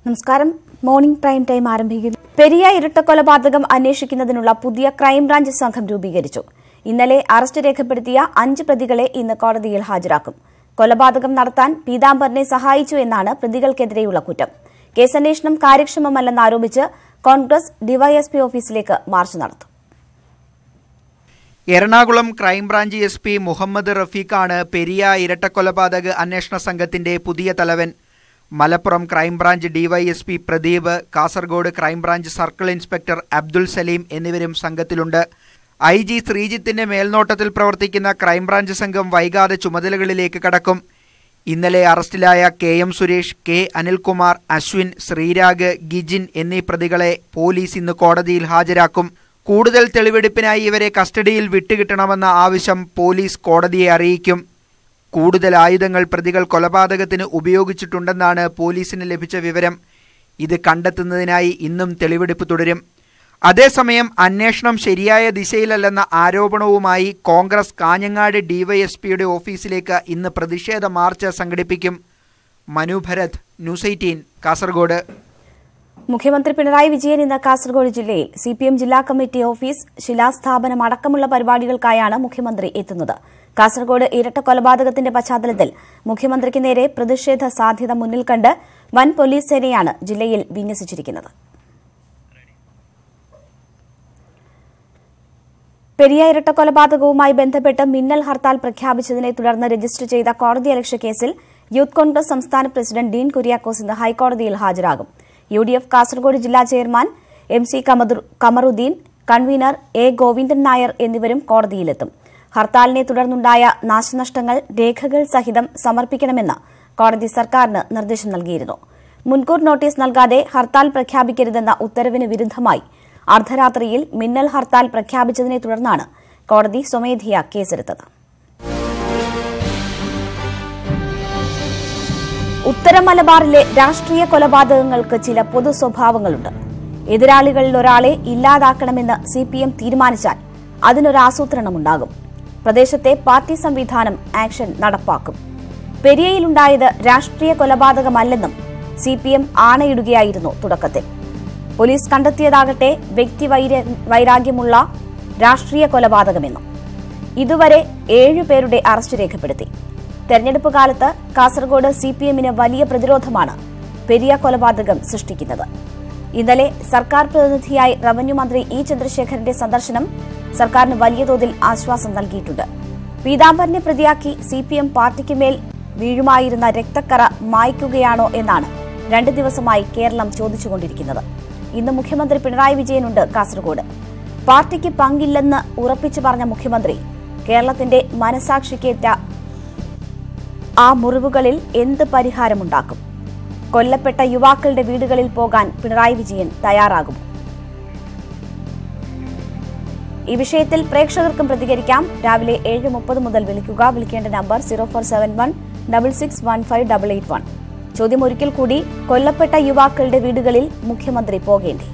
നമസ്കാരം. Morning prime time ആരംഭിക്കുന്നു. പെരിയ ഇരട്ടക്കൊലപാതകം അന്വേഷിക്കുന്നതിനുള്ള പുതിയ ക്രൈംബ്രാഞ്ച് സംഘം രൂപീകരിച്ചു. ഇന്നലെ അറസ്റ്റ് രേഖപ്പെടുത്തിയ 5 പ്രതികളെ ഇന്ന് കോടതിയിൽ ഹാജരാക്കും. കൊലപാതകം നടത്താൻ പീതാംബരനെ സഹായിച്ചു എന്നാണ് പ്രതികൾക്കെതിരെയുള്ള കുറ്റം. കേസന്വേഷണം കാര്യക്ഷമമല്ലെന്നാരോപിച്ച് കോൺഗ്രസ് ഡിവൈഎസ്പി ഓഫീസിലേക്ക് മാർച്ച് നടത്തും. Ernakulam crime branch S P Muhammad റഫീഖാണ് പെരിയ ഇരട്ടക്കൊലപാതക അന്വേഷണ സംഘത്തിന്റെ പുതിയ തലവൻ. Malappuram crime branch DYSP Pradeep, Kasaragod crime branch circle inspector Abdul Salim എന്നിവരും സംഘത്തിലുണ്ട്. IG ശ്രീജിത്തിന്റെ മേൽനോട്ടത്തിൽ പ്രവർത്തിക്കുന്ന ക്രൈംബ്രാഞ്ച് സംഘം വൈകാതെ ചുമതലകളിലേക്ക് കടക്കും. ഇന്നലെ അറസ്റ്റിലായ KM സുരേഷ്, K അനിൽകുമാർ, അശ്വിൻ, ശ്രീരാഗ്, ഗിജിൻ എന്നീ പ്രതികളെ പോലീസ് ഇന്ന് കോടതിയിൽ ഹാജരാക്കും. കൂടുതൽ തെളിവെടുപ്പിനായി ഇവരെ കസ്റ്റഡിയിൽ വിട്ടുകിട്ടണമെന്ന ആവശ്യം പോലീസ് കോടതിയെ അറിയിക്കും. കൂടുതൽ ആയുധങ്ങൾ പ്രതികൾ കൊലപാതകത്തിന് ഉപയോഗിച്ചിട്ടുണ്ടെന്നാണ് പോലീസിന് ലഭിച്ച വിവരം. ഇത് കണ്ടെത്തുന്നതിനായി ഇന്നും തെളിവെടുപ്പ് തുടരും. അതേസമയം അന്വേഷണം ശരിയായ ദിശയിലല്ലെന്ന ആരോപണവുമായി കോൺഗ്രസ് കാഞ്ഞങ്ങാട് ഡിവൈഎസ്പിയുടെ ഓഫീസിലേക്ക് ഇന്ന് പ്രതിഷേധ മാർച്ച് സംഘടിപ്പിക്കും. മനു ഭരത്, ന്യൂസ് 18, കാസർഗോഡ്. മുഖ്യമന്ത്രി പിണറായി വിജയൻ ഇന്ന് കാസർഗോഡ് ജില്ലയിൽ CPM ജില്ലാ കമ്മിറ്റി ഓഫീസ് ശിലാസ്ഥാപനം അടക്കമുള്ള പരിപാടികൾക്കായാണ് മുഖ്യമന്ത്രി എത്തുന്നത്. കാസർഗോഡ് ഇരട്ടക്കൊലപാതകത്തിന്റെ പശ്ചാത്തലത്തിൽ മുഖ്യമന്ത്രിക്ക് നേരെ പ്രതിഷേധ സാധ്യത മുന്നിൽ കണ്ട് വൻ പോലീസ് സേനയാണ് ജില്ലയിൽ വിന്യസിച്ചിരിക്കുന്നത്. പെരിയ ഇരട്ടക്കൊലപാതകവുമായി ബന്ധപ്പെട്ട് മിന്നൽ ഹർത്താൽ പ്രഖ്യാപിച്ചതിനെ തുടർന്ന് രജിസ്റ്റർ ചെയ്ത കോടതിയലക്ഷ്യ കേസിൽ യൂത്ത് കോൺഗ്രസ് സംസ്ഥാന പ്രസിഡന്റ് ഡീൻ കുര്യാക്കോസ് ഇന്ന് ഹൈക്കോടതിയിൽ ഹാജരാകും. UDF കാസർഗോഡ് ജില്ലാ chairman MC Kamaruddin, convener A Govindan Nair എന്നിവരും കോടതിയിലെത്തും. ഹർത്താലിനെ തുടർന്നുണ്ടായ നാശനഷ്ടങ്ങൾ രേഖകൾ സഹിതം സമർപ്പിക്കണമെന്ന് കോടതി സർക്കാരിന് നിർദ്ദേശം നൽകിയിരുന്നു. മുൻകൂർ നോട്ടീസ് നൽകാതെ ഹർത്താൽ പ്രഖ്യാപിക്കരുതെന്ന ഉത്തരവിന് വിരുദ്ധമായി അർദ്ധരാത്രിയിൽ മിന്നൽ ഹർത്താൽ പ്രഖ്യാപിച്ചതിനെ തുടർന്നാണ് കോടതി സ്വമേധയാ കേസെടുത്തത്. ഉത്തര മലബാറിലെ രാഷ്ട്രീയ കൊലപാതകങ്ങൾക്ക് ചില പൊതു സ്വഭാവങ്ങളുണ്ട്. എതിരാളികളിൽ ഒരാളെ ഇല്ലാതാക്കണമെന്ന് CPM തീരുമാനിച്ചാൽ അതിനൊരാസൂത്രണമുണ്ടാകും. പ്രദേശത്തെ പാർട്ടി സംവിധാനം ആക്ഷൻ നടപ്പാക്കും. പെരിയയിലുണ്ടായത് രാഷ്ട്രീയ കൊലപാതകമല്ലെന്നും CPM ആണയിടുകയായിരുന്നു തുടക്കത്തിൽ. പോലീസ് കണ്ടെത്തിയതാകട്ടെ വ്യക്തിവൈരാഗ്യമുള്ള രാഷ്ട്രീയ കൊലപാതകമെന്നും. ഇതുവരെ 7 പേരുടെ അറസ്റ്റ് രേഖപ്പെടുത്തി. തെരഞ്ഞെടുപ്പ് കാലത്ത് കാസർഗോഡ് CPMന് വലിയ പ്രതിരോധമാണ് പെരിയ കൊലപാതകം സൃഷ്ടിക്കുന്നത്. ഇന്നലെ സർക്കാർ പ്രതിനിധിയായി റവന്യൂ മന്ത്രി E ചന്ദ്രശേഖരന്റെ സന്ദർശനം സർക്കാരിന് വലിയ തോതിൽ ആശ്വാസം നൽകിയിട്ടുണ്ട്. പീതാംബരനെ പ്രതിയാക്കി CPM പാർട്ടിക്ക് മേൽ വീഴുമായിരുന്ന രക്തക്കറ മായ്ക്കുകയാണോ എന്നാണ് 2 ദിവസമായി കേരളം ചോദിച്ചുകൊണ്ടിരിക്കുന്നത്. ഇന്ന് മുഖ്യമന്ത്രി പിണറായി വിജയനുണ്ട് കാസർഗോഡ്. പാർട്ടിക്ക് പങ്കില്ലെന്ന് ഉറപ്പിച്ചു പറഞ്ഞ മുഖ്യമന്ത്രി കേരളത്തിന്റെ മനസാക്ഷിക്കേറ്റ ആ മുറിവുകളിൽ എന്ത് പരിഹാരമുണ്ടാക്കും? കൊല്ലപ്പെട്ട യുവാക്കളുടെ വീടുകളിൽ പോകാൻ പിണറായി വിജയൻ തയ്യാറാകും? ഈ വിഷയത്തിൽ പ്രേക്ഷകർക്കും പ്രതികരിക്കാം. രാവിലെ 7:30 മുതൽ വിളിക്കുക. വിളിക്കേണ്ട നമ്പർ 047166158881. ചോദ്യം ഒരിക്കൽ കൂടി, കൊല്ലപ്പെട്ട യുവാക്കളുടെ വീടുകളിൽ മുഖ്യമന്ത്രി പോകേണ്ടേ?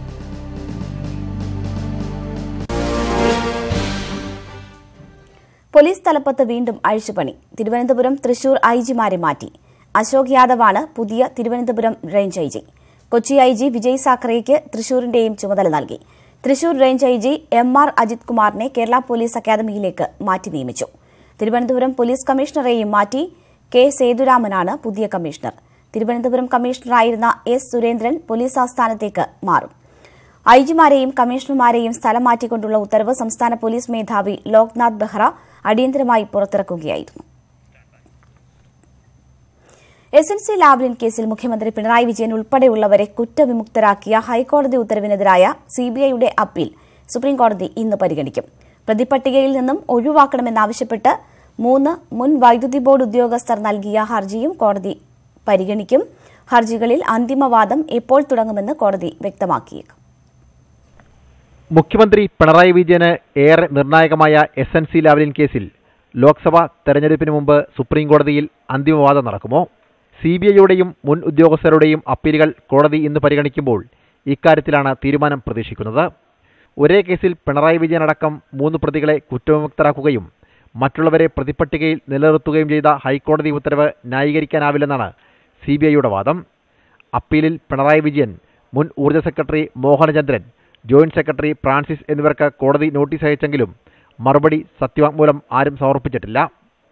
പോലീസ് തലപ്പത്ത് വീണ്ടും അഴിച്ചുപണി. തിരുവനന്തപുരം, തൃശൂർ IG-മാരെ മാറ്റി. അശോക് യാദവാണ് പുതിയ Thiruvananthapuram range IG. Kochi IG Vijay സാഖറേക്ക് തൃശൂരിന്റെയും ചുമതല നൽകി. Thrissur range IG MR Ajith കുമാറിനെ കേരള പോലീസ് അക്കാദമിയിലേക്ക് മാറ്റി നിയമിച്ചു. തിരുവനന്തപുരം പോലീസ് കമ്മീഷണറെയും മാറ്റി. K സേതുരാമനാണ് പുതിയ കമ്മീഷണർ. തിരുവനന്തപുരം കമ്മീഷണറായിരുന്ന S സുരേന്ദ്രൻ പോലീസ് ആസ്ഥാനത്തേക്ക് മാറും. IG-മാരെയും കമ്മീഷണർമാരെയും സ്ഥലം മാറ്റിക്കൊണ്ടുള്ള ഉത്തരവ് സംസ്ഥാന പോലീസ് മേധാവി ലോക്നാഥ് ബെഹ്റ അടിയന്തരമായി പുറത്തിറക്കുകയായിരുന്നു. SNC ലാവ്ലിൻ കേസിൽ മുഖ്യമന്ത്രി പിണറായി വിജയൻ ഉൾപ്പെടെയുള്ളവരെ കുറ്റവിമുക്തരാക്കിയ ഹൈക്കോടതി ഉത്തരവിനെതിരായ CBIയുടെ അപ്പീൽ സുപ്രീംകോടതി ഇന്ന് പരിഗണിക്കും. പ്രതിപട്ടികയിൽ നിന്നും ഒഴിവാക്കണമെന്നാവശ്യപ്പെട്ട് 3 മുൻ വൈദ്യുതി ബോർഡ് ഉദ്യോഗസ്ഥർ നൽകിയ ഹർജിയും കോടതി പരിഗണിക്കും. ഹർജികളിൽ അന്തിമവാദം എപ്പോൾ തുടങ്ങുമെന്ന് കോടതി വ്യക്തമാക്കിയേക്കും. മുഖ്യമന്ത്രി പിണറായി വിജയന് ഏറെ നിർണായകമായ SNC ലാവ്ലിൻ കേസിൽ ലോക്സഭാ തെരഞ്ഞെടുപ്പിന് മുമ്പ് സുപ്രീംകോടതിയിൽ അന്തിമവാദം നടക്കുമോ? CBIയുടെയും മുൻ ഉദ്യോഗസ്ഥരുടെയും അപ്പീലുകൾ കോടതി ഇന്ന് പരിഗണിക്കുമ്പോൾ ഇക്കാര്യത്തിലാണ് തീരുമാനം പ്രതീക്ഷിക്കുന്നത്. ഒരേ കേസിൽ പിണറായി വിജയനടക്കം 3 പ്രതികളെ കുറ്റവിമുക്തരാക്കുകയും മറ്റുള്ളവരെ പ്രതിപട്ടികയിൽ നിലനിർത്തുകയും ചെയ്ത ഹൈക്കോടതി ഉത്തരവ് ന്യായീകരിക്കാനാവില്ലെന്നാണ് CBIയുടെ വാദം. അപ്പീലിൽ പിണറായി വിജയൻ, മുൻ ഊർജ്ജ secretary Mohanachandran, joint secretary Francis എന്നിവർക്ക് കോടതി നോട്ടീസ് അയച്ചെങ്കിലും മറുപടി സത്യവാങ്മൂലം ആരും സമർപ്പിച്ചിട്ടില്ല.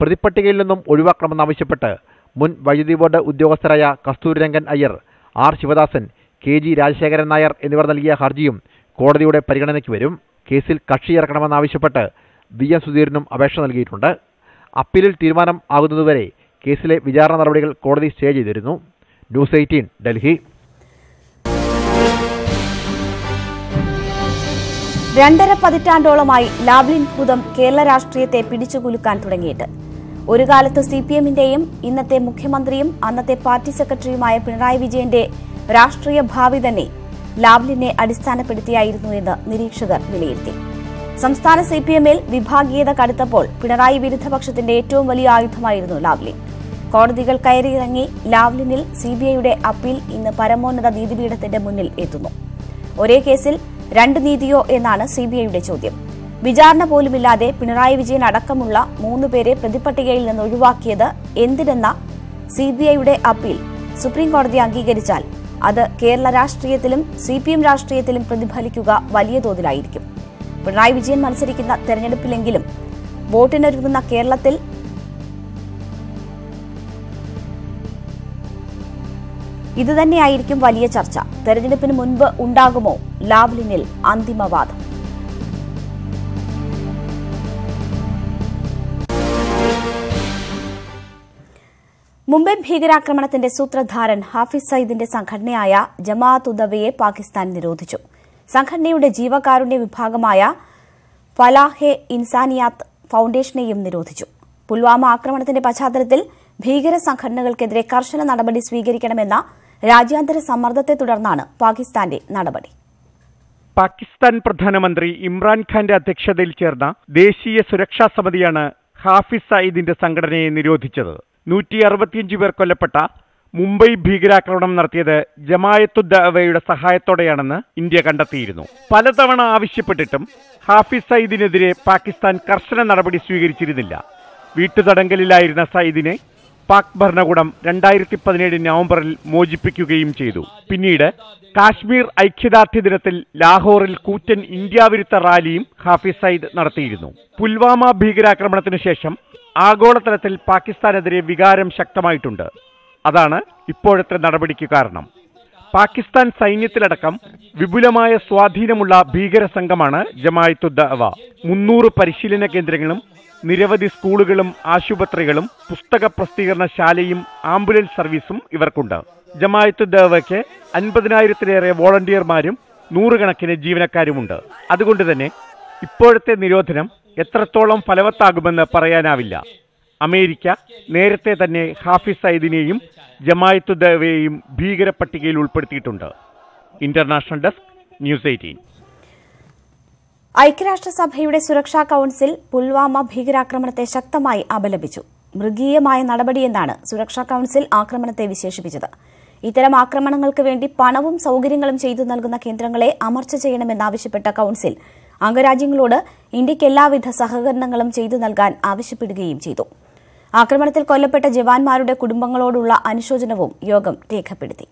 പ്രതിപ്പട്ടികയിൽ നിന്നും ഒഴിവാക്കണമെന്നാവശ്യപ്പെട്ട് മുൻ വൈദ്യുതി ബോർഡ് ഉദ്യോഗസ്ഥരായ കസ്തൂരിരംഗൻ അയ്യർ, ആർ ശിവദാസൻ, KG രാജശേഖരൻ നായർ എന്നിവർ നൽകിയ ഹർജിയും കോടതിയുടെ പരിഗണനയ്ക്ക് വരും. കേസിൽ കക്ഷിയിറക്കണമെന്നാവശ്യപ്പെട്ട് VM സുധീരനും അപേക്ഷ നൽകിയിട്ടുണ്ട്. അപ്പീലിൽ തീരുമാനം ആകുന്നതുവരെ കേസിലെ വിചാരണ നടപടികൾ കോടതി സ്റ്റേ ചെയ്തിരുന്നു. ന്യൂസ് 18 ഡൽഹി. 2.5 പതിറ്റാണ്ടോളമായി ലാവ്ലിൻ ഭൂതം കേരള രാഷ്ട്രീയത്തെ പിടിച്ചുകുലുക്കാൻ തുടങ്ങിയിട്ട്. ഒരു കാലത്ത് CPM-ന്റെയും ഇന്നത്തെ മുഖ്യമന്ത്രിയും അന്നത്തെ പാർട്ടി സെക്രട്ടറിയുമായ പിണറായി വിജയന്റെ രാഷ്ട്രീയ ഭാവി തന്നെ ലാവ്ലിനെ അടിസ്ഥാനപ്പെടുത്തിയായിരുന്നു എന്ന് നിരീക്ഷകർ വിലയിരുത്തി. സംസ്ഥാന CPM-ൽ വിഭാഗീയത കടുത്തപ്പോൾ പിണറായി വിരുദ്ധപക്ഷത്തിന്റെ ഏറ്റവും വലിയ ആയുധമായിരുന്നു ലാവ്ലിൻ. കോടതികൾ കയറിയിറങ്ങി ലാവ്ലിനിൽ CBIയുടെ അപ്പീൽ ഇന്ന് പരമോന്നത നീതിപീഠത്തിന്റെ മുന്നിൽ എത്തുന്നു. ഒരേ കേസിൽ 2 നീതിയോ എന്നാണ് CBIയുടെ ചോദ്യം. വിചാരണ പോലുമില്ലാതെ പിണറായി വിജയൻ അടക്കമുള്ള 3 പേരെ പ്രതിപട്ടികയിൽ നിന്ന് ഒഴിവാക്കിയത് എന്തിനെന്ന CBIയുടെ അപ്പീൽ സുപ്രീംകോടതി അംഗീകരിച്ചാൽ അത് കേരള രാഷ്ട്രീയത്തിലും CPM രാഷ്ട്രീയത്തിലും പ്രതിഫലിക്കുക വലിയ തോതിലായിരിക്കും. പിണറായി വിജയൻ മത്സരിക്കുന്ന തെരഞ്ഞെടുപ്പിലെങ്കിലും വോട്ടിനൊരുങ്ങുന്ന കേരളത്തിൽ ഇതുതന്നെയായിരിക്കും വലിയ ചർച്ച. തെരഞ്ഞെടുപ്പിന് മുൻപ് ഉണ്ടാകുമോ ലാവ്ലിനിൽ അന്തിമവാദം? മുംബൈ ഭീകരാക്രമണത്തിന്റെ സൂത്രധാരൻ ഹാഫിസ് സയ്യിദിന്റെ സംഘടനയായ ജമാഅത്ത് ഉദവയെ പാകിസ്ഥാൻ നിരോധിച്ചു. സംഘടനയുടെ ജീവകാരുണ്യ വിഭാഗമായ ഫലാഹെ ഇൻസാനിയാത്ത് ഫൌണ്ടേഷനെയും നിരോധിച്ചു. പുൽവാമ ആക്രമണത്തിന്റെ പശ്ചാത്തലത്തിൽ ഭീകര സംഘടനകൾക്കെതിരെ കർശന നടപടി സ്വീകരിക്കണമെന്ന രാജ്യാന്തര സമ്മർദ്ദത്തെ തുടർന്നാണ് പാകിസ്ഥാന്റെ നടപടി. പാകിസ്ഥാൻ പ്രധാനമന്ത്രി ഇമ്രാൻഖാന്റെ അധ്യക്ഷതയിൽ ചേർന്ന ദേശീയ സുരക്ഷാ സമിതിയാണ് ഹാഫിസ് സയ്യിദിന്റെ സംഘടനയെ നിരോധിച്ചത്. 165 പേർ കൊല്ലപ്പെട്ട മുംബൈ ഭീകരാക്രമണം നടത്തിയത് ജമാഅത്തുദ്ദഅവയുടെ സഹായത്തോടെയാണെന്ന് ഇന്ത്യ കണ്ടെത്തിയിരുന്നു. പലതവണ ആവശ്യപ്പെട്ടിട്ടും ഹാഫിസ് സയ്യിദിനെതിരെ പാകിസ്ഥാൻ കർശന നടപടി സ്വീകരിച്ചിരുന്നില്ല. വീട്ടുതടങ്കലിലായിരുന്ന സയ്യിദിനെ പാക് ഭരണകൂടം 2017 നവംബറിൽ മോചിപ്പിക്കുകയും ചെയ്തു. പിന്നീട് കാശ്മീർ ഐക്യദാർഢ്യ ദിനത്തിൽ ലാഹോറിൽ കൂറ്റൻ ഇന്ത്യാവിരുദ്ധ റാലിയും ഹാഫിസ് സയ്യിദ് നടത്തിയിരുന്നു. പുൽവാമ ഭീകരാക്രമണത്തിനു ശേഷം ആഗോളതലത്തിൽ പാകിസ്ഥാനെതിരെ വികാരം ശക്തമായിട്ടുണ്ട്. അതാണ് ഇപ്പോഴത്തെ നടപടിക്ക് കാരണം. പാകിസ്ഥാൻ സൈന്യത്തിലടക്കം വിപുലമായ സ്വാധീനമുള്ള ഭീകര സംഘമാണ് ജമാഅത്തുദ്ദഅവ. 300 പരിശീലന കേന്ദ്രങ്ങളും നിരവധി സ്കൂളുകളും ആശുപത്രികളും പുസ്തക പ്രസിദ്ധീകരണശാലയും ആംബുലൻസ് സർവീസും ഇവർക്കുണ്ട്. ജമാഅത്തുദ്ദഅവയ്ക്ക് 50,000-ലേറെ വോളണ്ടിയർമാരും 100 കണക്കിന് ജീവനക്കാരുമുണ്ട്. അതുകൊണ്ട് തന്നെ ഇപ്പോഴത്തെ നിരോധനം എത്രത്തോളം ഫലവത്താകുമെന്ന് പറയാനാവില്ല. അമേരിക്ക നേരത്തെ തന്നെ ഹാഫിസ് സയ്യിദിനെയും ജമാഅത്തുദ്ദഅവയെയും ഭീകര പട്ടികയിൽ ഉൾപ്പെടുത്തിയിട്ടുണ്ട്. International desk, news 18. ഐക്യരാഷ്ട്രസഭയുടെ സുരക്ഷാ കൌൺസിൽ പുൽവാമ ഭീകരാക്രമണത്തെ ശക്തമായി അപലപിച്ചു. മൃഗീയമായ നടപടിയെന്നാണ് സുരക്ഷാ കൌൺസിൽ ആക്രമണത്തെ വിശേഷിപ്പിച്ചത്. ഇത്തരം ആക്രമണങ്ങൾക്ക് വേണ്ടി പണവും സൌകര്യങ്ങളും ചെയ്തു നൽകുന്ന കേന്ദ്രങ്ങളെ അമർച്ച ചെയ്യണമെന്നാവശ്യപ്പെട്ട കൌൺസിൽ അംഗരാജ്യങ്ങളോട് ഇന്ത്യയ്ക്ക് എല്ലാവിധ സഹകരണങ്ങളും ചെയ്തു നൽകാൻ ആവശ്യപ്പെടുകയും ചെയ്തു. ആക്രമണത്തിൽ കൊല്ലപ്പെട്ട ജവാന്മാരുടെ കുടുംബങ്ങളോടുള്ള അനുശോചനവും യോഗം രേഖപ്പെടുത്തി.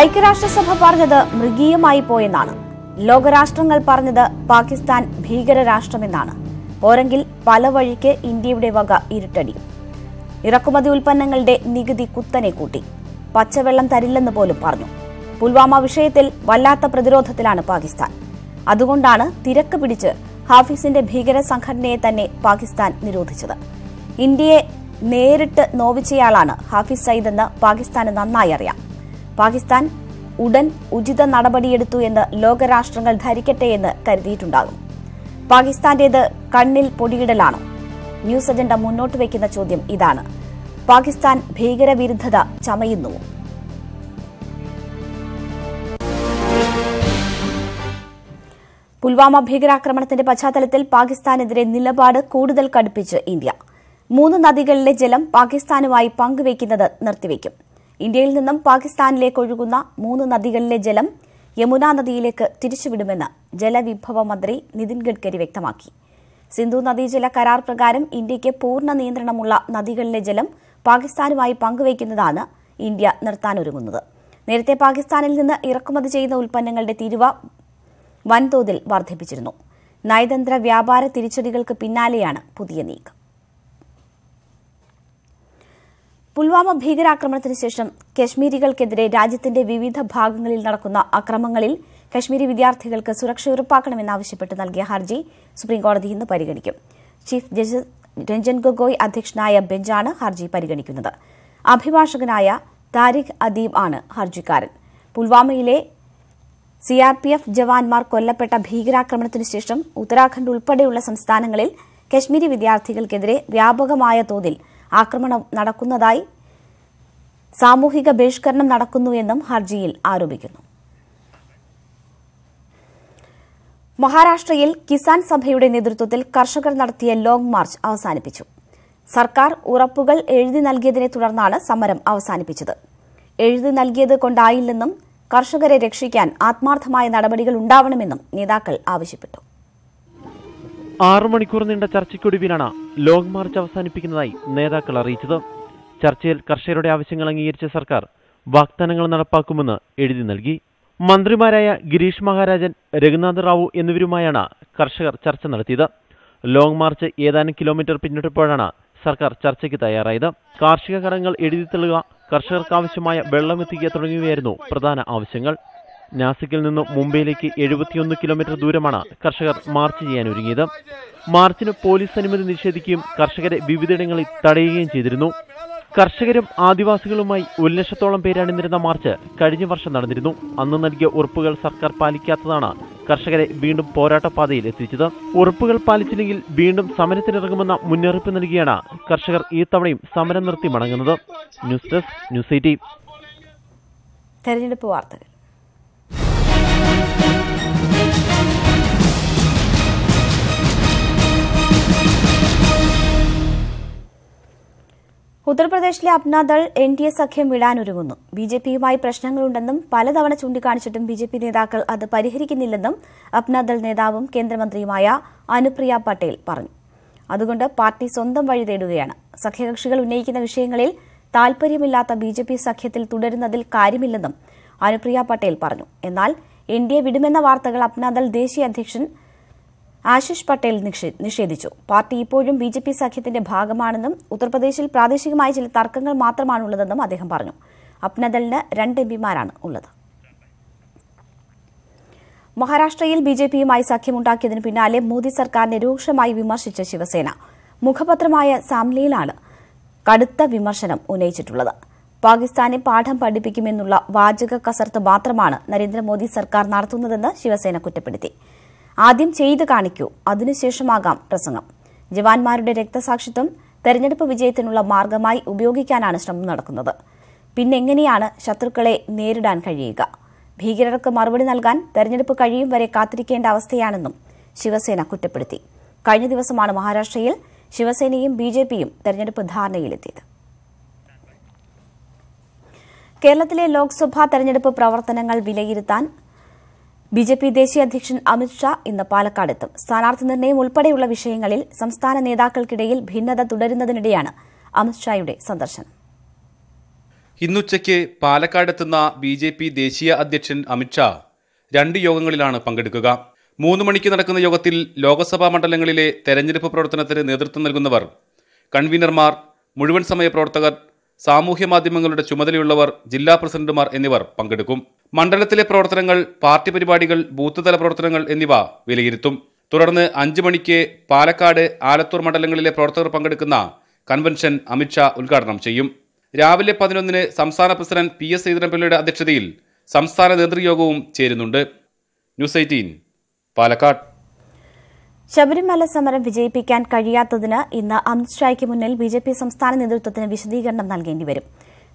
ഐക്യരാഷ്ട്രസഭ പറഞ്ഞത് മൃഗീയമായി പോയെന്നാണ്. ലോകരാഷ്ട്രങ്ങൾ പറഞ്ഞത് പാകിസ്ഥാൻ ഭീകരരാഷ്ട്രമെന്നാണ്. പോരെങ്കിൽ പല വഴിക്ക് ഇന്ത്യയുടെ വക ഇരുട്ടടിയും. ഇറക്കുമതി ഉൽപ്പന്നങ്ങളുടെ നികുതി കുത്തനെ കൂട്ടി. പച്ചവെള്ളം തരില്ലെന്ന് പോലും പറഞ്ഞു. പുൽവാമ വിഷയത്തിൽ വല്ലാത്ത പ്രതിരോധത്തിലാണ് പാകിസ്ഥാൻ. അതുകൊണ്ടാണ് തിരക്ക് പിടിച്ച് ഹാഫിസിന്റെ ഭീകര സംഘടനയെ തന്നെ പാകിസ്ഥാൻ നിരോധിച്ചത്. ഇന്ത്യയെ നേരിട്ട് നോവിച്ചയാളാണ് ഹാഫിസ് സയ്യിദ് എന്ന് പാകിസ്ഥാന് നന്നായി അറിയാം. പാകിസ്ഥാൻ ഉടൻ ഉചിത നടപടിയെടുത്തു എന്ന് ലോകരാഷ്ട്രങ്ങൾ ധരിക്കട്ടെ എന്ന് കരുതിയിട്ടുണ്ടാകും. പാകിസ്ഥാന്റേത് കണ്ണിൽ പൊടിയിടലാണോ? ന്യൂസ് അജണ്ട മുന്നോട്ട് വയ്ക്കുന്ന ചോദ്യം ഇതാണ്. പാകിസ്ഥാൻ ഭീകരവിരുദ്ധത ചമയുന്നുവോ? പുൽവാമ ഭീകരാക്രമണത്തിന്റെ പശ്ചാത്തലത്തിൽ പാകിസ്ഥാനെതിരെ നിലപാട് കൂടുതൽ കടുപ്പിച്ച് ഇന്ത്യ. 3 നദികളിലെ ജലം പാകിസ്ഥാനുമായി പങ്കുവയ്ക്കുന്നത് നിർത്തിവയ്ക്കും. ഇന്ത്യയിൽ നിന്നും പാകിസ്ഥാനിലേക്ക് ഒഴുകുന്ന 3 നദികളിലെ ജലം യമുന നദിയിലേക്ക് തിരിച്ചുവിടുമെന്ന് ജലവിഭവ മന്ത്രി നിതിൻ ഗഡ്കരി വ്യക്തമാക്കി. സിന്ധു നദീജല കരാർ പ്രകാരം ഇന്ത്യയ്ക്ക് പൂർണ്ണ നിയന്ത്രണമുള്ള നദികളിലെ ജലം പാകിസ്ഥാനുമായി പങ്കുവയ്ക്കുന്നതാണ് ഇന്ത്യ നിർത്താനൊരുങ്ങുന്നത്. നേരത്തെ പാകിസ്ഥാനിൽ നിന്ന് ഇറക്കുമതി ചെയ്യുന്ന ഉൽപ്പന്നങ്ങളുടെ തീരുവ വൻതോതിൽ വർദ്ധിപ്പിച്ചിരുന്നു. നയതന്ത്ര വ്യാപാര തിരിച്ചടികൾക്ക് പിന്നാലെയാണ് പുതിയ നീക്കം. പുൽവാമ ഭീകരാക്രമണത്തിന് ശേഷം കശ്മീരികൾക്കെതിരെ രാജ്യത്തിന്റെ വിവിധ ഭാഗങ്ങളിൽ നടക്കുന്ന അക്രമങ്ങളിൽ കശ്മീരി വിദ്യാർത്ഥികൾക്ക് സുരക്ഷ ഉറപ്പാക്കണമെന്നാവശ്യപ്പെട്ട് നൽകിയ ഹർജി സുപ്രീംകോടതി ഇന്ന് പരിഗണിക്കും. ചീഫ് ജസ്റ്റിസ് രഞ്ജൻ ഗൊഗോയ് അധ്യക്ഷനായ ബെഞ്ചാണ് ഹർജി പരിഗണിക്കുന്നത്. അഭിഭാഷകനായ താരിഖ് അദീബ് ആണ് ഹർജിക്കാരൻ. പുൽവാമയിലെ CRPF ജവാന്മാർ കൊല്ലപ്പെട്ട ഭീകരാക്രമണത്തിനു ശേഷം ഉത്തരാഖണ്ഡ് ഉൾപ്പെടെയുള്ള സംസ്ഥാനങ്ങളിൽ കശ്മീരി വിദ്യാർത്ഥികൾക്കെതിരെ വ്യാപകമായ തോതിൽ ആക്രമണം നടക്കുന്നതായി, സാമൂഹിക ബഹിഷ്കരണം നടക്കുന്നുവെന്നും ഹർജിയിൽ ആരോപിക്കുന്നു. മഹാരാഷ്ട്രയിൽ കിസാൻ സഭയുടെ നേതൃത്വത്തിൽ കർഷകർ നടത്തിയ ലോങ് മാർച്ച് അവസാനിപ്പിച്ചു. സർക്കാർ ഉറപ്പുകൾ എഴുതി നൽകിയതിനെ തുടർന്നാണ് സമരം അവസാനിപ്പിച്ചത്. എഴുതി നൽകിയത് കൊണ്ടായില്ലെന്നും കർഷകരെ രക്ഷിക്കാൻ ആത്മാർത്ഥമായ നടപടികൾ ഉണ്ടാവണമെന്നും നേതാക്കൾ ആവശ്യപ്പെട്ടു. 6 മണിക്കൂർ നീണ്ട ചർച്ചയ്ക്കൊടുവിലാണ് ലോങ് മാർച്ച് അവസാനിപ്പിക്കുന്നതായി നേതാക്കൾ അറിയിച്ചത്. ചർച്ചയിൽ കർഷകരുടെ ആവശ്യങ്ങൾ അംഗീകരിച്ച സർക്കാർ വാഗ്ദാനങ്ങൾ നടപ്പാക്കുമെന്ന് എഴുതി നൽകി. മന്ത്രിമാരായ ഗിരീഷ് മഹാരാജൻ, രഘുനാഥ് റാവു എന്നിവരുമായാണ് കർഷകർ ചർച്ച നടത്തിയത്. ലോങ് മാർച്ച് ഏതാനും കിലോമീറ്റർ പിന്നിട്ടപ്പോഴാണ് സർക്കാർ ചർച്ചയ്ക്ക് തയ്യാറായത്. കാർഷിക കടങ്ങൾ എഴുതി തള്ളുക, കർഷകർക്കാവശ്യമായ വെള്ളം എത്തിക്കുക തുടങ്ങിയവയായിരുന്നു പ്രധാന ആവശ്യങ്ങൾ. നാസിക്കിൽ നിന്ന് മുംബൈയിലേക്ക് 71 കിലോമീറ്റർ ദൂരമാണ് കർഷകർ മാർച്ച് ചെയ്യാൻ ഒരുങ്ങിയത്. മാർച്ചിന് പോലീസ് അനുമതി നിഷേധിക്കുകയും കർഷകരെ വിവിധയിടങ്ങളിൽ തടയുകയും ചെയ്തിരുന്നു. കർഷകരും ആദിവാസികളുമായി 1 ലക്ഷത്തോളം പേര് അണിനിരുന്ന മാർച്ച് കഴിഞ്ഞ വർഷം നടന്നിരുന്നു. അന്ന് നൽകിയ ഉറപ്പുകൾ സർക്കാർ പാലിക്കാത്തതാണ് കർഷകരെ വീണ്ടും പോരാട്ടപാതയിൽ എത്തിച്ചത്. ഉറപ്പുകൾ പാലിച്ചില്ലെങ്കിൽ വീണ്ടും സമരത്തിനിറങ്ങുമെന്ന മുന്നറിയിപ്പ് നൽകിയാണ് കർഷകർ ഈ തവണയും സമരം നിർത്തി മടങ്ങുന്നത്. News desk, news 18. തെരഞ്ഞെടുപ്പ് വാർത്തകൾ. ഉത്തർപ്രദേശിലെ അപ്നാദൾ NDA സഖ്യം വിടാനൊരുങ്ങുന്നു. BJPയുമായി പ്രശ്നങ്ങളുണ്ടെന്നും പലതവണ ചൂണ്ടിക്കാണിച്ചിട്ടും BJP നേതാക്കൾ അത് പരിഹരിക്കുന്നില്ലെന്നും അപ്നാദൾ നേതാവും കേന്ദ്രമന്ത്രിയുമായ അനുപ്രിയ പട്ടേൽ പറഞ്ഞു. അതുകൊണ്ട് പാർട്ടി സ്വന്തം വഴി തേടുകയാണ്. സഖ്യകക്ഷികൾ ഉന്നയിക്കുന്ന വിഷയങ്ങളിൽ താൽപര്യമില്ലാത്ത BJP സഖ്യത്തിൽ തുടരുന്നതിൽ കാര്യമില്ലെന്നും അനുപ്രിയ പട്ടേൽ പറഞ്ഞു. എന്നാൽ NDA വിടുമെന്ന വാർത്തകൾ അപ്നാദൾ ദേശീയ അധ്യക്ഷൻ ആശിഷ് പട്ടേൽ നിഷേധിച്ചു. പാർട്ടി ഇപ്പോഴും BJP സഖ്യത്തിന്റെ ഭാഗമാണെന്നും ഉത്തർപ്രദേശിൽ പ്രാദേശികമായ ചില തർക്കങ്ങൾ മാത്രമാണുള്ളതെന്നും അദ്ദേഹം പറഞ്ഞു. അപ്നാദളിന് 2 MPമാരാണ് ഉള്ളത്. മഹാരാഷ്ട്രയിൽ BJPയുമായി സഖ്യമുണ്ടാക്കിയതിനു പിന്നാലെ മോദി സർക്കാരിനെ രൂക്ഷമായി വിമർശിച്ച ശിവസേന മുഖപത്രമായ സാംലിയിലാണ് കടുത്ത വിമർശനം ഉന്നയിച്ചിട്ടുള്ളത്. പാകിസ്ഥാനെ പാഠം പഠിപ്പിക്കുമെന്നുള്ള വാചക കസർത്ത് മാത്രമാണ് നരേന്ദ്രമോദി സർക്കാർ നടത്തുന്നതെന്ന് ശിവസേന കുറ്റപ്പെടുത്തി. ആദ്യം ചെയ്തു കാണിക്കൂ, അതിനുശേഷമാകാം പ്രസംഗം. ജവാന്മാരുടെ രക്തസാക്ഷിത്വം തെരഞ്ഞെടുപ്പ് വിജയത്തിനുള്ള മാർഗമായി ഉപയോഗിക്കാനാണ് ശ്രമം നടക്കുന്നത്. പിന്നെങ്ങനെയാണ് ശത്രുക്കളെ നേരിടാൻ കഴിയുക? ഭീകരർക്ക് മറുപടി നൽകാൻ തെരഞ്ഞെടുപ്പ് കഴിയും വരെ കാത്തിരിക്കേണ്ട അവസ്ഥയാണെന്നും ശിവസേന കുറ്റപ്പെടുത്തി. കഴിഞ്ഞ ദിവസമാണ് മഹാരാഷ്ട്രയിൽ ശിവസേനയും BJPയും തെരഞ്ഞെടുപ്പ് ധാരണയിലെത്തിയത്. കേരളത്തിലെ ലോക്സഭാ തെരഞ്ഞെടുപ്പ് പ്രവർത്തനങ്ങൾ വിലയിരുത്താൻ BJP ദേശീയ അധ്യക്ഷൻ അമിത്ഷാ ഇന്ന് പാലക്കാടെത്തും. സ്ഥാനാർത്ഥി നിർണയം ഉൾപ്പെടെയുള്ള വിഷയങ്ങളിൽ സംസ്ഥാന നേതാക്കൾക്കിടയിൽ ഭിന്നത തുടരുന്നതിനിടെയാണ് അമിത്ഷായുടെ സന്ദർശനം. ഇന്നുച്ചയ്ക്ക് പാലക്കാടെത്തുന്ന BJP ദേശീയ അധ്യക്ഷൻ അമിത്ഷാ 2 യോഗങ്ങളിലാണ് പങ്കെടുക്കുക. 3 മണിക്ക് നടക്കുന്ന യോഗത്തിൽ ലോക്സഭാ മണ്ഡലങ്ങളിലെ തെരഞ്ഞെടുപ്പ് പ്രവർത്തനത്തിന് നേതൃത്വം നൽകുന്നവർ, കൺവീനർമാർ, മുഴുവൻ സമയ പ്രവർത്തകർ, സാമൂഹ്യ മാധ്യമങ്ങളുടെ ചുമതലയുള്ളവർ, ജില്ലാ പ്രസിഡന്റുമാർ എന്നിവർ പങ്കെടുക്കും. മണ്ഡലത്തിലെ പ്രവർത്തനങ്ങൾ, പാർട്ടി പരിപാടികൾ, ബൂത്ത് തല പ്രവർത്തനങ്ങൾ എന്നിവ വിലയിരുത്തും. തുടർന്ന് 5 മണിക്ക് പാലക്കാട്, ആലത്തൂർ മണ്ഡലങ്ങളിലെ പ്രവർത്തകർ പങ്കെടുക്കുന്ന കൺവെൻഷൻ അമിത്ഷാ ഉദ്ഘാടനം ചെയ്യും. രാവിലെ 11-ന് സംസ്ഥാന പ്രസിഡന്റ് PS ശ്രീധരൻപിള്ളയുടെ അധ്യക്ഷതയിൽ സംസ്ഥാന നേതൃയോഗവും ചേരുന്നുണ്ട്. ന്യൂസ് 18 പാലക്കാട്. ശബരിമല സമരം വിജയിപ്പിക്കാൻ കഴിയാത്തതിന് ഇന്ന് അമിത്ഷായ്ക്ക് മുന്നിൽ BJP സംസ്ഥാന നേതൃത്വത്തിന് വിശദീകരണം നൽകേണ്ടിവരും.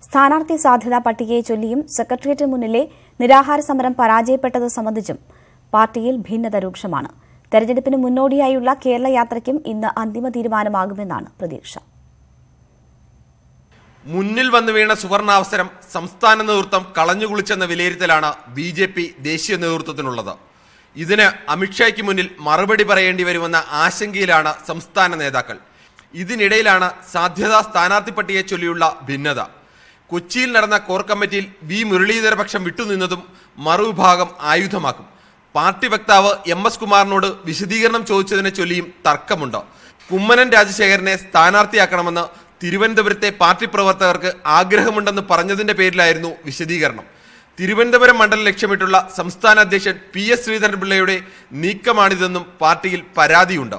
സ്ഥാനാർത്ഥി സാധ്യതാ പട്ടികയെ ചൊല്ലിയും സെക്രട്ടേറിയറ്റിന് മുന്നിലെ നിരാഹാര സമരം പരാജയപ്പെട്ടത് സംബന്ധിച്ചും പാർട്ടിയിൽ ഭിന്നത രൂക്ഷമാണ്. തെരഞ്ഞെടുപ്പിന് മുന്നോടിയായുള്ള കേരള യാത്രയ്ക്കും ഇന്ന് അന്തിമ തീരുമാനമാകുമെന്നാണ് പ്രതീക്ഷ. മുന്നിൽ വന്നു വീണ സുവർണാവസരം സംസ്ഥാന നേതൃത്വം കളഞ്ഞുകുളിച്ചെന്ന വിലയിരുത്തലാണ് BJP ദേശീയ നേതൃത്വത്തിനുള്ളത്. ഇതിന് അമിത്ഷായ്ക്ക് മുന്നിൽ മറുപടി പറയേണ്ടി വരുമെന്ന ആശങ്കയിലാണ് സംസ്ഥാന നേതാക്കൾ. ഇതിനിടയിലാണ് സാധ്യതാ സ്ഥാനാർത്ഥി പട്ടികയെ ചൊല്ലിയുള്ള ഭിന്നത. കൊച്ചിയിൽ നടന്ന കോർ കമ്മിറ്റിയിൽ വി മുരളീധര പക്ഷം വിട്ടുനിന്നതും മറുവിഭാഗം ആയുധമാക്കും. പാർട്ടി വക്താവ് MS കുമാറിനോട് വിശദീകരണം ചോദിച്ചതിനെ ചൊല്ലിയും തർക്കമുണ്ട്. കുമ്മനം രാജശേഖരനെ സ്ഥാനാർത്ഥിയാക്കണമെന്ന് തിരുവനന്തപുരത്തെ പാർട്ടി പ്രവർത്തകർക്ക് ആഗ്രഹമുണ്ടെന്ന് പറഞ്ഞതിന്റെ പേരിലായിരുന്നു വിശദീകരണം. തിരുവനന്തപുരം മണ്ഡലം ലക്ഷ്യമിട്ടുള്ള സംസ്ഥാന അധ്യക്ഷൻ PS ശ്രീധരൻപിള്ളയുടെ നീക്കമാണിതെന്നും പാർട്ടിയിൽ പരാതിയുണ്ട്.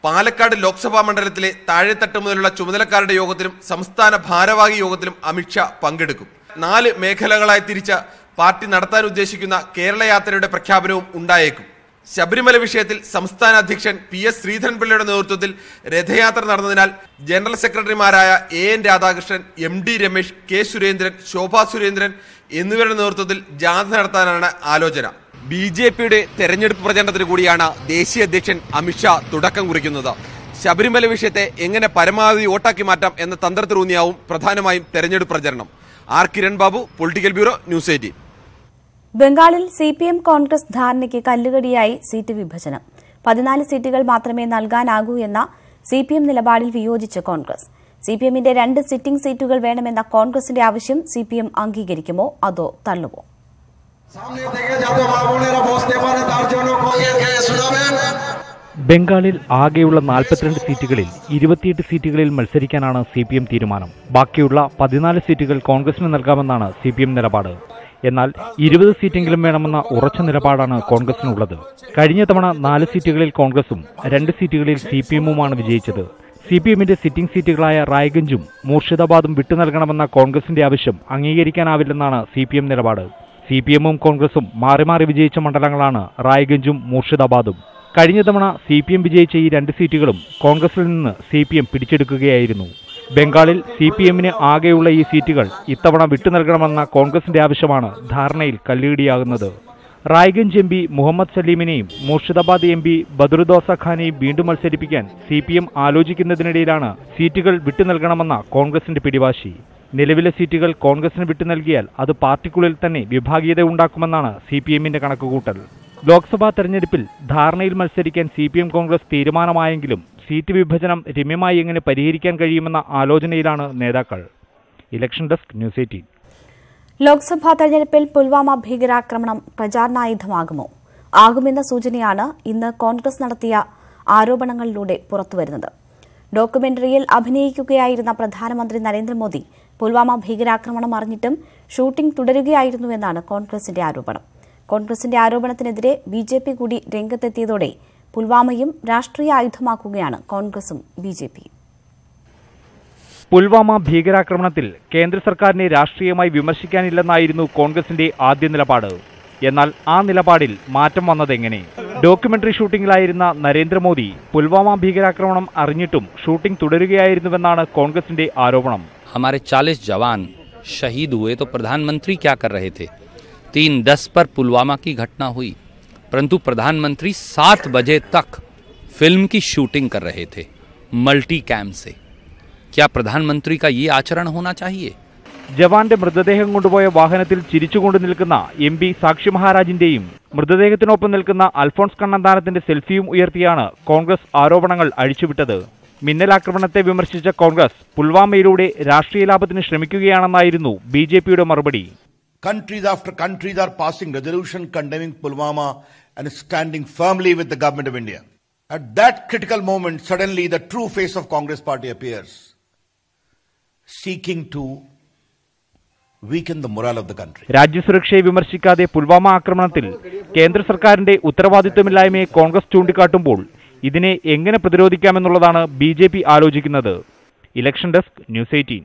പാലക്കാട് ലോക്സഭാ മണ്ഡലത്തിലെ താഴെത്തട്ട് മുതലുള്ള ചുമതലക്കാരുടെ യോഗത്തിലും സംസ്ഥാന ഭാരവാഹി യോഗത്തിലും അമിത്ഷാ പങ്കെടുക്കും. 4 മേഖലകളായി തിരിച്ച പാർട്ടി നടത്താൻ ഉദ്ദേശിക്കുന്ന കേരള യാത്രയുടെ പ്രഖ്യാപനവും ഉണ്ടായേക്കും. ശബരിമല വിഷയത്തിൽ സംസ്ഥാന അധ്യക്ഷൻ PS ശ്രീധരൻപിള്ളയുടെ നേതൃത്വത്തിൽ രഥയാത്ര നടന്നതിനാൽ ജനറൽ സെക്രട്ടറിമാരായ AN Radhakrishnan, MD Ramesh, K Surendran, Shobha Surendran എന്നിവരുടെ നേതൃത്വത്തിൽ ജാഥ നടത്താനാണ് ആലോചന. BJPയുടെ തെരഞ്ഞെടുപ്പ് പ്രചരണത്തിന് കൂടിയാണ് ദേശീയ അധ്യക്ഷൻ അമിത്ഷാ തുടക്കം കുറിക്കുന്നത്. ശബരിമല വിഷയത്തെ എങ്ങനെ പരമാവധി വോട്ടാക്കി മാറ്റാം എന്ന തന്ത്രത്തിലൂന്നിയാവും പ്രധാനമായും തെരഞ്ഞെടുപ്പ് പ്രചരണം. Kiran Babu, political bureau, news 18. ബംഗാളിൽ CPM കോൺഗ്രസ് ധാരണയ്ക്ക് കല്ലുകടിയായി സീറ്റ് വിഭജനം. 14 സീറ്റുകൾ മാത്രമേ നൽകാനാകൂ എന്ന CPM നിലപാടിൽ വിയോജിച്ച് കോൺഗ്രസ്. CPMന്റെ 2 സിറ്റിംഗ് സീറ്റുകൾ വേണമെന്ന കോൺഗ്രസിന്റെ ആവശ്യം CPM അംഗീകരിക്കുമോ അതോ തള്ളുമോ? ബംഗാളിൽ ആകെയുള്ള 42 സീറ്റുകളിൽ 28 സീറ്റുകളിൽ മത്സരിക്കാനാണ് CPM തീരുമാനം. ബാക്കിയുള്ള 14 സീറ്റുകൾ കോൺഗ്രസിന് നൽകാമെന്നാണ് CPM നിലപാട്. എന്നാൽ 20 സീറ്റെങ്കിലും വേണമെന്ന ഉറച്ച നിലപാടാണ് കോൺഗ്രസിനുള്ളത്. കഴിഞ്ഞ തവണ 4 സീറ്റുകളിൽ കോൺഗ്രസും 2 സീറ്റുകളിൽ CPMുമാണ് വിജയിച്ചത്. CPMന്റെ സിറ്റിംഗ് സീറ്റുകളായ റായ്ഗഞ്ചും മൂർഷിദാബാദും വിട്ടുനൽകണമെന്ന കോൺഗ്രസിന്റെ ആവശ്യം അംഗീകരിക്കാനാവില്ലെന്നാണ് CPM നിലപാട്. CPMും കോൺഗ്രസും മാറി മാറി വിജയിച്ച മണ്ഡലങ്ങളാണ് റായ്ഗഞ്ചും മൂർഷിദാബാദും. കഴിഞ്ഞ തവണ CPM വിജയിച്ച ഈ 2 സീറ്റുകളും കോൺഗ്രസിൽ നിന്ന് CPM പിടിച്ചെടുക്കുകയായിരുന്നു. ബംഗാളിൽ CPMന് ആകെയുള്ള ഈ സീറ്റുകൾ ഇത്തവണ വിട്ടുനൽകണമെന്ന കോൺഗ്രസിന്റെ ആവശ്യമാണ് ധാരണയിൽ കല്ലുകടിയാകുന്നത്. റായ്ഗഞ്ച് MP മുഹമ്മദ് സലീമിനെയും മൂർഷിദാബാദ് MP ബദറുദ്ദോസ ഖാനെയും വീണ്ടും മത്സരിപ്പിക്കാൻ CPM ആലോചിക്കുന്നതിനിടയിലാണ് സീറ്റുകൾ വിട്ടുനൽകണമെന്ന കോൺഗ്രസിന്റെ പിടിവാശി. നിലവിലെ സീറ്റുകൾ കോൺഗ്രസിന് വിട്ടുനൽകിയാൽ അത് പാർട്ടിക്കുള്ളിൽ തന്നെ വിഭാഗീയത ഉണ്ടാക്കുമെന്നാണ് CPMന്റെ കണക്കുകൂട്ടൽ. ലോക്സഭാ തെരഞ്ഞെടുപ്പിൽ ധാരണയിൽ മത്സരിക്കാൻ CPM കോൺഗ്രസ് തീരുമാനമായെങ്കിലും സീറ്റ് വിഭജനം രമ്യമായി എങ്ങനെ പരിഹരിക്കാൻ കഴിയുമെന്ന ആലോചനയിലാണ് നേതാക്കൾ. Election desk, news 18. ലോക്സഭാ തെരഞ്ഞെടുപ്പിൽ പുൽവാമ ഭീകരാക്രമണം പ്രചാരണായുധമാകുമോ? ആകുമെന്ന സൂചനയാണ് ഇന്ന് കോൺഗ്രസ് നടത്തിയ ആരോപണങ്ങളിലൂടെ പുറത്തുവരുന്നത്. ഡോക്യുമെന്ററിയിൽ അഭിനയിക്കുകയായിരുന്ന പ്രധാനമന്ത്രി നരേന്ദ്രമോദി പുൽവാമ ഭീകരാക്രമണം അറിഞ്ഞിട്ടും ഷൂട്ടിംഗ് തുടരുകയായിരുന്നുവെന്നാണ് കോൺഗ്രസിന്റെ ആരോപണം. കോൺഗ്രസിന്റെ ആരോപണത്തിനെതിരെ BJP കൂടി രംഗത്തെത്തിയതോടെ പുൽവാമയും രാഷ്ട്രീയ ആയുധമാക്കുകയാണ് കോൺഗ്രസും BJPയും. പുൽവാമ ഭീകരാക്രമണത്തിൽ കേന്ദ്ര സർക്കാരിനെ രാഷ്ട്രീയമായി വിമർശിക്കാനില്ലെന്നായിരുന്നു കോൺഗ്രസിന്റെ ആദ്യ നിലപാട്. എന്നാൽ ആ നിലപാടിൽ മാറ്റം വന്നതെങ്ങനെ? ഡോക്യുമെന്ററി ഷൂട്ടിംഗിലായിരുന്ന നരേന്ദ്രമോദി പുൽവാമ ഭീകരാക്രമണം അറിഞ്ഞിട്ടും ഷൂട്ടിംഗ് തുടരുകയായിരുന്നുവെന്നാണ് കോൺഗ്രസിന്റെ ആരോപണം. हमारे 40 जवान शहीद हुए तो प्रधानमंत्री क्या कर रहे थे? 3:10 पर पुलवामा की घटना हुई, परंतु प्रधानमंत्री 7 बजे तक फिल्म की शूटिंग कर रहे थे मल्टी कैम से. क्या प्रधानमंत्री का ये आचरण होना चाहिए? ജവാന്റെ മൃതദേഹം കൊണ്ടുപോയ വാഹനത്തിൽ ചിരിച്ചുകൊണ്ട് നിൽക്കുന്ന MP സാക്ഷി മഹാരാജിന്റെയും മൃതദേഹത്തിനൊപ്പം നിൽക്കുന്ന അൽഫോൺസ് കണ്ണന്താനത്തിന്റെ സെൽഫിയും ഉയർത്തിയാണ് കോൺഗ്രസ് ആരോപണങ്ങൾ അഴിച്ചുവിട്ടത്. മിന്നലാക്രമണത്തെ വിമർശിച്ച കോൺഗ്രസ് പുൽവാമയിലൂടെ രാഷ്ട്രീയ ലാഭത്തിന് ശ്രമിക്കുകയാണെന്നായിരുന്നു BJPയുടെ മറുപടി. Countries after countries are passing resolution condemning Pulwama and standing firmly with the government of India. At that critical moment, suddenly the true face of Congress party appears, seeking to weaken the morale of the country. രാജ്യസുരക്ഷയെ വിമർശിക്കാതെ Pulwama ആക്രമണത്തിൽ കേന്ദ്ര സർക്കാരിന്റെ ഉത്തരവാദിത്വമില്ലായ്മയെ കോൺഗ്രസ് ചൂണ്ടിക്കാട്ടുമ്പോൾ ഇതിനെ എങ്ങനെ പ്രതിരോധിക്കാമെന്നുള്ളതാണ് BJP ആലോചിക്കുന്നത്. Election desk, news 18.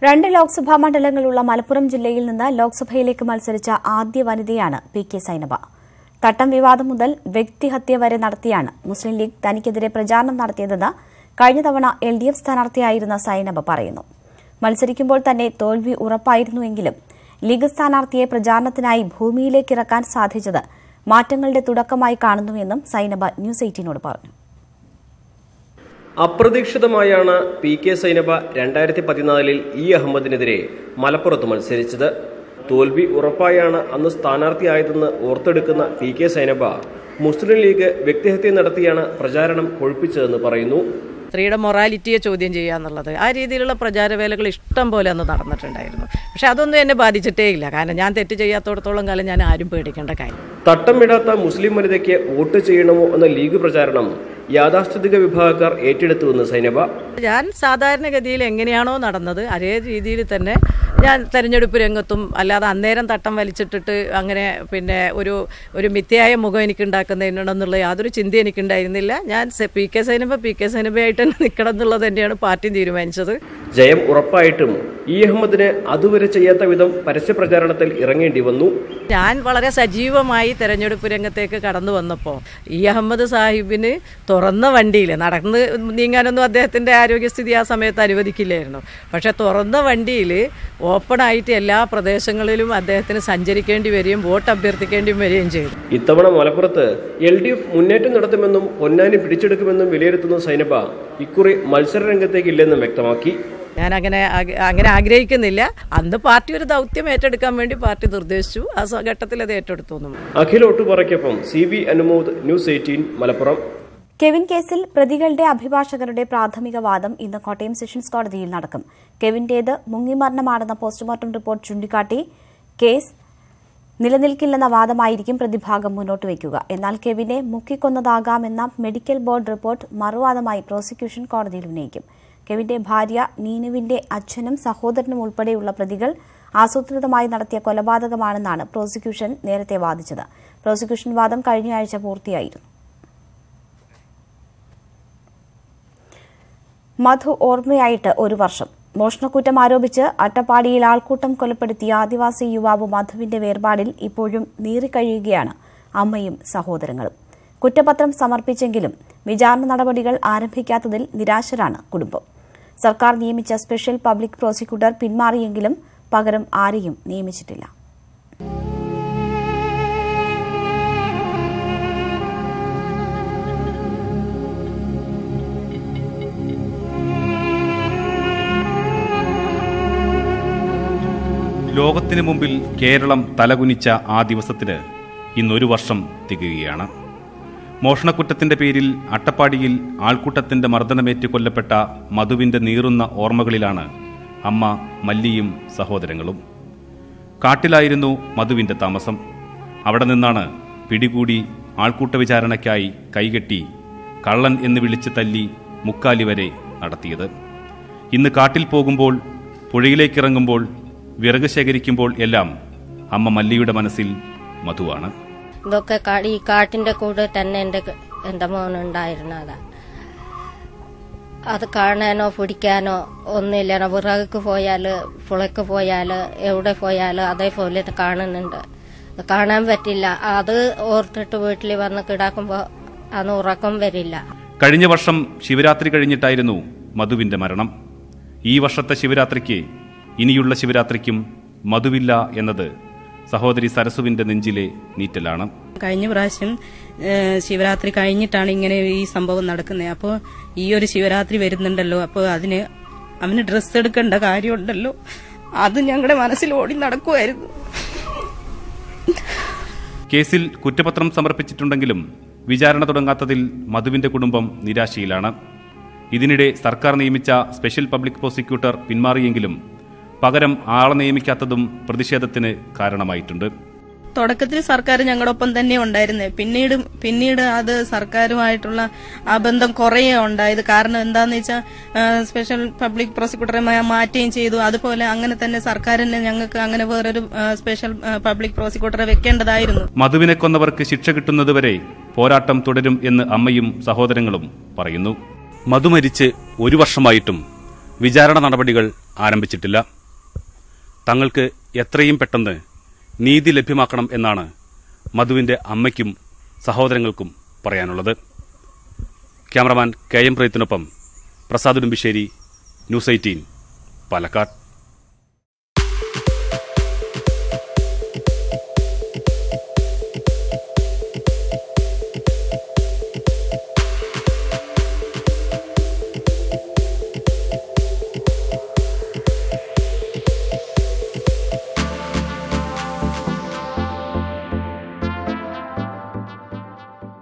2 Lok Sabha മണ്ഡലങ്ങളുള്ള മലപ്പുറം ജില്ലയിൽ നിന്ന് ലോക്സഭയിലേക്ക് മത്സരിച്ച ആദ്യ വനിതയാണ് PK സൈനബ. തട്ടം വിവാദം മുതൽ വ്യക്തിഹത്യ വരെ നടത്തിയാണ് മുസ്ലിം ലീഗ് തനിക്കെതിരെ പ്രചാരണം നടത്തിയതെന്ന് കഴിഞ്ഞ തവണ LDF സ്ഥാനാർത്ഥിയായിരുന്ന സൈനബ പറയുന്നു. മത്സരിക്കുമ്പോൾ തന്നെ തോൽവി ഉറപ്പായിരുന്നുവെങ്കിലും ലീഗ് സ്ഥാനാർത്ഥിയെ പ്രചാരണത്തിനായി ഭൂമിയിലേക്കിറക്കാൻ സാധിച്ചത് മാറ്റങ്ങളുടെ തുടക്കമായി കാണുന്നുവെന്നും സൈനബ ന്യൂസ് 18നോട് പറഞ്ഞു. തോൽവി ഉറപ്പായാണ് അന്ന് സ്ഥാനാർത്ഥിയായതെന്ന് ഓർത്തെടുക്കുന്ന PK സൈനബ മുസ്ലിം ലീഗ് വ്യക്തിഹത്യ നടത്തിയാണ് പ്രചാരണം കൊഴുപ്പിച്ചതെന്ന് പറയുന്നു. സ്ത്രീയുടെ മൊറാലിറ്റിയെ ചോദ്യം ചെയ്യുക എന്നുള്ളത് ആ രീതിയിലുള്ള പ്രചാരവേലകൾ ഇഷ്ടം പോലെ അന്ന് നടന്നിട്ടുണ്ടായിരുന്നു. പക്ഷെ അതൊന്നും എന്നെ ബാധിച്ചിട്ടേ ഇല്ല. കാരണം ഞാൻ തെറ്റ് ചെയ്യാത്തോടത്തോളം കാലം ഞാൻ ആരും പേടിക്കേണ്ട കാര്യം. തട്ടം ഇടാത്ത മുസ്ലിം വനിതയ്ക്ക് വോട്ട് ചെയ്യണമോ എന്ന ലീഗ് പ്രചാരണം യാഥാസ്ഥിതിക വിഭാഗക്കാർ ഏറ്റെടുത്തുവെന്ന് സൈനബ. ഞാൻ സാധാരണഗതിയിൽ എങ്ങനെയാണോ നടന്നത് അതേ രീതിയിൽ തന്നെ ഞാൻ തെരഞ്ഞെടുപ്പ് രംഗത്തും അല്ലാതെ അന്നേരം തട്ടം വലിച്ചിട്ടിട്ട് അങ്ങനെ ഒരു മിഥ്യയായ മുഖം എനിക്കുണ്ടാക്കുന്നതിനുണ്ടെന്നുള്ള യാതൊരു ചിന്ത എനിക്കുണ്ടായിരുന്നില്ല. ഞാൻ PK സൈനബയായിട്ട് തന്നെ നിൽക്കണം എന്നുള്ളത് തന്നെയാണ് പാർട്ടി തീരുമാനിച്ചത്. ജയം ഉറപ്പായിട്ടും അഹമ്മദിന് അതുവരെ ചെയ്യാത്ത വിധം പരസ്യ പ്രചാരണത്തിൽ ഇറങ്ങേണ്ടി വന്നു. ഞാൻ വളരെ സജീവമായി തെരഞ്ഞെടുപ്പ് രംഗത്തേക്ക് കടന്നു വന്നപ്പോൾ അഹമ്മദ് സാഹിബിന് തുറന്ന വണ്ടിയിൽ നടന്ന് നീങ്ങാനൊന്നും അദ്ദേഹത്തിൻ്റെ ആരോഗ്യസ്ഥിതി ആ സമയത്ത് അനുവദിക്കില്ലായിരുന്നു. പക്ഷെ തുറന്ന വണ്ടിയിൽ ഓപ്പണായിട്ട് എല്ലാ പ്രദേശങ്ങളിലും അദ്ദേഹത്തിന് സഞ്ചരിക്കേണ്ടി വരികയും വോട്ട് അഭ്യർത്ഥിക്കേണ്ടി വരികയും ചെയ്തു. ഇത്തവണ മലപ്പുറത്ത് LDF മുന്നേറ്റം നടത്തുമെന്നും പൊന്നാനി പിടിച്ചെടുക്കുമെന്നും വിലയിരുത്തുന്ന സൈനബ ഇക്കുറി മത്സര രംഗത്തേക്കില്ലെന്നും വ്യക്തമാക്കി. ഞാൻ അങ്ങനെ ആഗ്രഹിക്കുന്നില്ല. അന്ന് പാർട്ടി ഒരു ദൗത്യം ഏറ്റെടുക്കാൻ വേണ്ടി പാർട്ടി നിർദ്ദേശിച്ചു. ആ ഘട്ടത്തിൽ അത് ഏറ്റെടുത്തു. അഖിൽ ഒട്ടുപറയ്ക്കൊപ്പം CB Anumod, news 18 Malappuram. Kevin കേസിൽ പ്രതികളുടെ അഭിഭാഷകരുടെ പ്രാഥമിക വാദം ഇന്ന് കോട്ടയം സെഷൻസ് കോടതിയിൽ നടക്കും. കെവിന്റേത് മുങ്ങിമരണമാണെന്ന പോസ്റ്റ്മോർട്ടം റിപ്പോർട്ട് ചൂണ്ടിക്കാട്ടി കേസ് നിലനിൽക്കില്ലെന്ന വാദമായിരിക്കും പ്രതിഭാഗം മുന്നോട്ട് വയ്ക്കുക. എന്നാൽ കെവിനെ മുക്കിക്കൊന്നതാകാമെന്ന മെഡിക്കൽ ബോർഡ് റിപ്പോർട്ട് മറുവാദമായി പ്രോസിക്യൂഷൻ കോടതിയിൽ ഉന്നയിക്കും. കെവിന്റെ ഭാര്യ നീനുവിന്റെ അച്ഛനും സഹോദരനും ഉൾപ്പെടെയുള്ള പ്രതികൾ ആസൂത്രിതമായി നടത്തിയ കൊലപാതകമാണെന്നാണ് പ്രോസിക്യൂഷൻ നേരത്തെ വാദിച്ചത്. പ്രോസിക്യൂഷൻ വാദം കഴിഞ്ഞയാഴ്ച പൂർത്തിയായിരുന്നു. മധു ഓർമ്മയായിട്ട് 1 വർഷം. മോഷണക്കുറ്റം ആരോപിച്ച് അട്ടപ്പാടിയിൽ ആൾക്കൂട്ടം കൊലപ്പെടുത്തിയ ആദിവാസി യുവാവ് മധുവിന്റെ വേർപാടിൽ ഇപ്പോഴും നീറിക്കഴിയുകയാണ് അമ്മയും സഹോദരങ്ങളും. കുറ്റപത്രം സമർപ്പിച്ചെങ്കിലും വിചാരണ നടപടികൾ ആരംഭിക്കാത്തതിൽ നിരാശരാണ് കുടുംബം. സർക്കാർ നിയമിച്ച സ്പെഷ്യൽ പബ്ലിക് പ്രോസിക്യൂട്ടർ പിന്മാറിയെങ്കിലും പകരം ആരെയും നിയമിച്ചിട്ടില്ല. ലോകത്തിന് മുമ്പിൽ കേരളം തലകുനിച്ച ആ ദിവസത്തിന് ഇന്നൊരു വർഷം തികയുകയാണ്. മോഷണക്കുറ്റത്തിന്റെ പേരിൽ അട്ടപ്പാടിയിൽ ആൾക്കൂട്ടത്തിന്റെ മർദ്ദനമേറ്റ് കൊല്ലപ്പെട്ട മധുവിന്റെ നീറുന്ന ഓർമ്മകളിലാണ് അമ്മ മല്ലിയും സഹോദരങ്ങളും. കാട്ടിലായിരുന്നു മധുവിന്റെ താമസം. അവിടെ നിന്നാണ് പിടികൂടി ആൾക്കൂട്ട വിചാരണയ്ക്കായി കൈകെട്ടി കള്ളൻ എന്ന് വിളിച്ച് തല്ലി മുക്കാലി വരെ നടത്തിയത്. ഇന്ന് കാട്ടിൽ പോകുമ്പോൾ, പുഴയിലേക്കിറങ്ങുമ്പോൾ, വിറക് ശേഖരിക്കുമ്പോൾ എല്ലാം അമ്മ മല്ലിയുടെ മനസ്സിൽ മധുവാണ്. ഇതൊക്കെ ഈ കാട്ടിന്റെ കൂടെ തന്നെ എന്റെ മോനുണ്ടായിരുന്നതാ. അത് കാണാനോ പിടിക്കാനോ ഒന്നുമില്ല. വിറക് പോയാല്, പുളയ്ക്ക് പോയാല്, എവിടെ പോയാല് അതേപോലെ കാണുന്നുണ്ട്. കാണാൻ പറ്റില്ല. അത് ഓർത്തിട്ട് വീട്ടിൽ വന്ന് കിടക്കുമ്പോ അന്ന് ഉറക്കം വരില്ല. കഴിഞ്ഞ വർഷം ശിവരാത്രി കഴിഞ്ഞിട്ടായിരുന്നു മധുവിന്റെ മരണം. ഈ വർഷത്തെ ശിവരാത്രിക്ക്, ഇനിയുള്ള ശിവരാത്രിക്കും മധുവില്ല എന്നത് സഹോദരി സരസുവിന്റെ നെഞ്ചിലെ നീറ്റലാണ്. കഴിഞ്ഞ പ്രാവശ്യം ശിവരാത്രി കഴിഞ്ഞിട്ടാണ് ഇങ്ങനെ ഈ സംഭവം നടക്കുന്നത്. അപ്പോൾ ഈ ഒരു ശിവരാത്രി വരുന്നുണ്ടല്ലോ, അപ്പോൾ അവന് ഡ്രസ്സ് എടുക്കേണ്ട കാര്യമുണ്ടല്ലോ, അത് ഞങ്ങളുടെ മനസ്സിൽ ഓടി നടക്കുമായിരുന്നു. കേസിൽ കുറ്റപത്രം സമർപ്പിച്ചിട്ടുണ്ടെങ്കിലും വിചാരണ തുടങ്ങാത്തതിൽ മധുവിന്റെ കുടുംബം നിരാശയിലാണ്. ഇതിനിടെ സർക്കാർ നിയമിച്ച സ്പെഷ്യൽ പബ്ലിക് പ്രോസിക്യൂട്ടർ പിന്മാറിയെങ്കിലും പകരം ആളെ നിയമിക്കാത്തതും പ്രതിഷേധത്തിന് കാരണമായിട്ടുണ്ട്. തുടക്കത്തിൽ സർക്കാർ ഞങ്ങളൊപ്പം തന്നെ ഉണ്ടായിരുന്നേ. പിന്നീട് അത് സർക്കാരുമായിട്ടുള്ള ആ ബന്ധം കുറേ ഉണ്ടായത്. കാരണം എന്താന്ന് വെച്ചാൽ സ്പെഷ്യൽ പബ്ലിക് പ്രോസിക്യൂട്ടറെ മാറ്റുകയും ചെയ്തു. അതുപോലെ അങ്ങനെ തന്നെ സർക്കാരിന് ഞങ്ങൾക്ക് അങ്ങനെ വേറൊരു സ്പെഷ്യൽ പബ്ലിക് പ്രോസിക്യൂട്ടറെ വെക്കേണ്ടതായിരുന്നു. മധുവിനെ കൊന്നവർക്ക് ശിക്ഷ കിട്ടുന്നതുവരെ പോരാട്ടം തുടരും എന്ന് അമ്മയും സഹോദരങ്ങളും പറയുന്നു. മധു മരിച്ച് 1 വർഷമായിട്ടും വിചാരണ നടപടികൾ ആരംഭിച്ചിട്ടില്ല. തങ്ങൾക്ക് എത്രയും പെട്ടെന്ന് നീതി ലഭ്യമാക്കണം എന്നാണ് മധുവിന്റെ അമ്മയ്ക്കും സഹോദരങ്ങൾക്കും പറയാനുള്ളത്. ക്യാമറമാൻ KM പ്രയത്തിനൊപ്പം പ്രസാദ് ഉടുമ്പിശ്ശേരി, ന്യൂസ് 18 പാലക്കാട്.